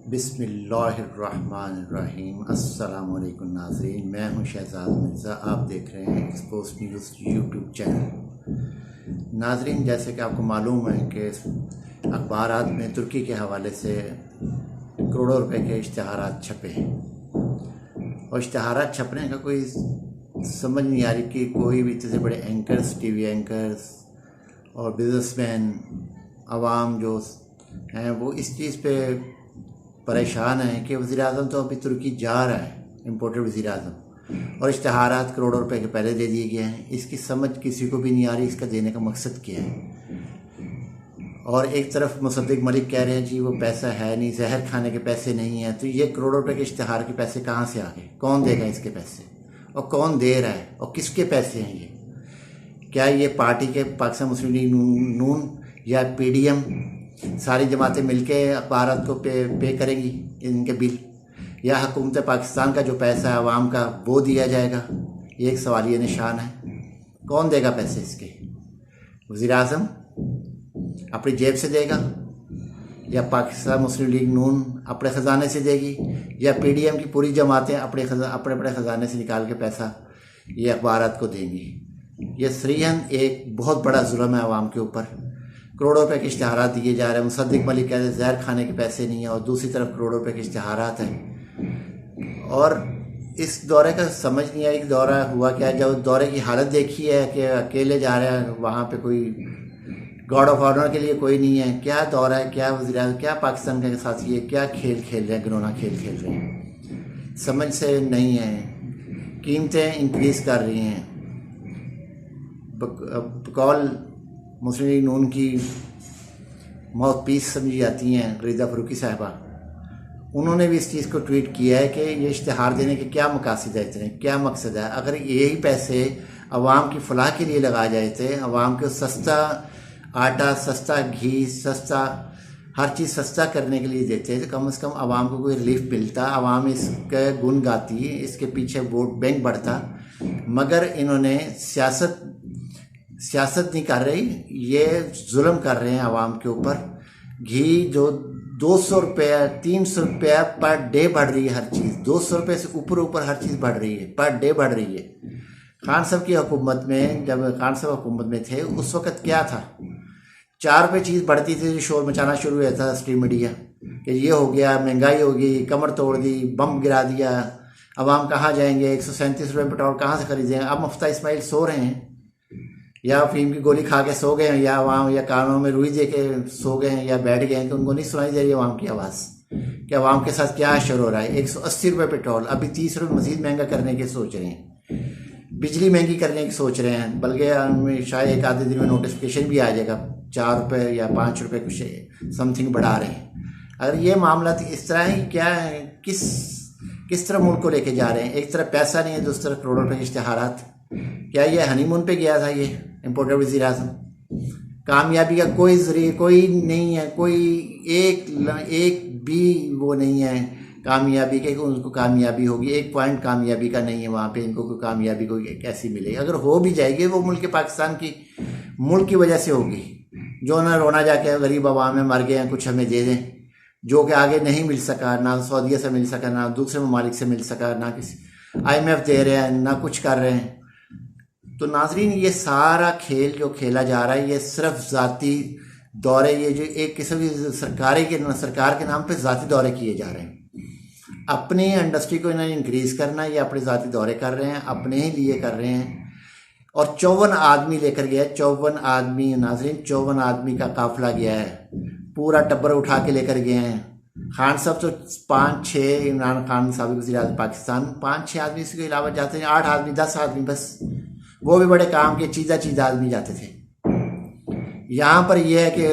बिस्मिल्लाहिर्रहमानिर्रहीम। अस्सलाम वालेकुम नाज़रीन, मैं हूं शहजाद मिर्ज़ा। आप देख रहे हैं एक्सपोज न्यूज़ यूट्यूब चैनल। नाज़रीन, जैसे कि आपको मालूम है कि अखबारात में तुर्की के हवाले से करोड़ों रुपए के इश्तहारात छपे हैं और इश्तहारात छपने का कोई समझ नहीं आ रही कि कोई भी इतने बड़े एंकर्स, टीवी एंकर्स और बिजनेसमैन, आवाम जो हैं वो इस चीज़ पे परेशान है कि वज़ीर-ए-आज़म तो अभी तुर्की जा रहा है, इम्पोर्टेड वज़ीर-ए-आज़म, और इश्तहारात करोड़ों रुपए के पहले दे दिए गए हैं। इसकी समझ किसी को भी नहीं आ रही, इसका देने का मकसद क्या है। और एक तरफ मुसद्दिक मलिक कह रहे हैं जी वो पैसा है नहीं, जहर खाने के पैसे नहीं हैं। तो ये करोड़ों रुपए के इश्तहार के पैसे कहाँ से आ गए? कौन देगा इसके पैसे और कौन दे रहा है और किसके पैसे हैं ये? क्या ये पार्टी के पाकिस्तान मुस्लिम लीग नून या PDM सारी जमातें मिलके अखबारात को पे करेंगी इनके बिल, या हुकूमत पाकिस्तान का जो पैसा है आवाम का वो दिया जाएगा? ये एक सवालिया निशान है। कौन देगा पैसे इसके? वज़ीर-ए-आज़म अपनी जेब से देगा, या पाकिस्तान मुस्लिम लीग नून अपने ख़जाने से देगी, या PDM की पूरी जमातें अपने ख़जाने से निकाल के पैसा ये अखबारात को देंगी? ये सरीहन एक बहुत बड़ा जुल्म है आवाम के ऊपर। करोड़ों रुपए के इश्तहारात दिए जा रहे हैं। मुसद्दिक मलिक कहते हैं जहर खाने के पैसे नहीं है, और दूसरी तरफ करोड़ों रुपए के इश्तहारात हैं। और इस दौरे का समझ नहीं आई कि दौरा हुआ क्या है। जब दौरे की हालत देखी है कि अकेले जा रहे हैं, वहाँ पे कोई गार्ड ऑफ ऑनर के लिए कोई नहीं है। क्या दौरा है, क्या वज़ीर-ए-आज़म, क्या पाकिस्तान के साथ ये क्या खेल खेल रहे हैं, घिनौना खेल खेल रहे हैं, समझ से नहीं है। कीमतें इंक्रीज़ कर रही हैं। बकौल मुस्लिम लीग नून की माउथ पीस समझी जाती हैं गरीदा फरूकी साहिबा, उन्होंने भी इस चीज़ को ट्वीट किया है कि ये इश्तहार देने के क्या मकासद है, इतने क्या मकसद है। अगर यही पैसे अवाम की फलाह के लिए लगाए जाए थे, अवाम को सस्ता आटा, सस्ता घी, सस्ता हर चीज़ सस्ता करने के लिए देते तो कम से कम आवाम को कोई रिलीफ मिलता, आवाम इसके गुण गाती, इसके पीछे वोट बैंक बढ़ता। मगर इन्होंने सियासत नहीं कर रही, ये जुल्म कर रहे हैं आवाम के ऊपर। घी जो 200 रुपये 300 रुपया पर डे बढ़ रही है, हर चीज़ 200 रुपये से ऊपर हर चीज़ बढ़ रही है, पर डे बढ़ रही है। खान साहब की हुकूमत में, जब खान साहब हुकूमत में थे उस वक़्त क्या था, 4 रुपये चीज़ बढ़ती थी तो शोर मचाना शुरू हुआ था स्ट्रीम मीडिया कि ये हो गया, महंगाई हो गई, कमर तोड़ दी, बम गिरा दिया, अवाम कहाँ जाएंगे, 137 रुपये पेट्रोल कहाँ से खरीदेंगे। अब मुफ्ता इस्माइल सो रहे हैं, या अफीम की गोली खा के सो गए हैं, या अवाम या कानों में रुई दे के सो गए हैं, या बैठ गए हैं, तो उनको नहीं सुनाई दे रही अवाम की आवाज़ कि अवाम के साथ क्या अशर हो रहा है। 180 रुपये पेट्रोल, अभी 30 रुपये मज़ीद महंगा करने के सोच रहे हैं, बिजली महंगी करने की सोच रहे हैं, बल्कि शायद एक आधे दिन में नोटिफिकेशन भी आ जाएगा 4 रुपये या 5 रुपये कुछ समथिंग बढ़ा रहे हैं। अगर ये मामला इस तरह ही क्या है, किस तरह मुल्क को लेके जा रहे हैं? एक तरफ पैसा नहीं है, दूसरी तरफ करोड़ों रुपये के इश्तहारात। क्या ये हनीमून पे गया था ये इम्पोर्टेड वज़ीर-ए-आज़म? कामयाबी का कोई जरिए कोई नहीं है, कोई एक भी वो नहीं है कामयाबी के, उनको कामयाबी होगी। 1 पॉइंट कामयाबी का नहीं है वहाँ पे, इनको कोई कामयाबी कोई कैसी मिलेगी? अगर हो भी जाएगी वो मुल्क पाकिस्तान की मुल्क की वजह से होगी। जो ना रोना जाके गरीब अवाम में मर गए हैं, कुछ हमें दे दें, जो कि आगे नहीं मिल सका, ना सऊदीया से मिल सका, ना दूसरे ममालिक से मिल सका, ना किसी IMF दे रहे हैं, ना कुछ कर रहे हैं। तो नाजरीन, ये सारा खेल जो खेला जा रहा है ये सिर्फ ज़ाती दौरे, ये जो एक किस्म की सरकार के नाम पे ज़ाती दौरे किए जा रहे हैं। अपनी इंडस्ट्री को इन्होंने इंक्रीज़ करना, ये अपने ज़ाती दौरे कर रहे हैं, अपने ही लिए कर रहे हैं। और 54 आदमी लेकर गया है, 54 आदमी नाजरीन, 54 आदमी का काफिला गया है, पूरा टब्बर उठा के लेकर गए हैं। खान साहब तो 5-6, इमरान खान साबिक़ वज़ीर-ए-आज़म पाकिस्तान, 5-6 आदमी, इसके अलावा जाते हैं 8 आदमी 10 आदमी बस, वो भी बड़े काम के चीज़ आदमी जाते थे। यहाँ पर यह है कि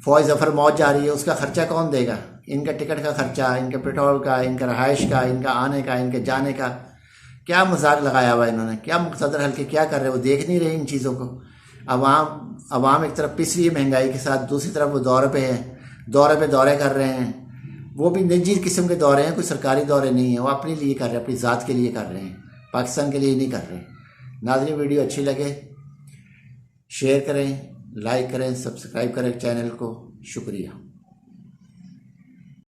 फ़ौज ज़फ़र मौज जा रही है, उसका ख़र्चा कौन देगा? इनका टिकट का ख़र्चा, इनके पेट्रोल का, इनका रहाइश का, इनका आने का, इनके जाने का। क्या मजाक लगाया हुआ इन्होंने, क्या मुक़्तदर हल्के क्या कर रहे हैं? वो देख नहीं रहे इन चीज़ों को। अवाम एक तरफ पिस रही है महंगाई के साथ, दूसरी तरफ वो दौरे पे है, दौरे कर रहे हैं। वो भी निजी किस्म के दौरे हैं, कोई सरकारी दौरे नहीं है। वो अपने लिए कर रहे हैं, अपनी ज़ात के लिए कर रहे हैं, पाकिस्तान के लिए नहीं कर रहे। नाज़रीन, वीडियो अच्छी लगे शेयर करें, लाइक करें, सब्सक्राइब करें चैनल को। शुक्रिया।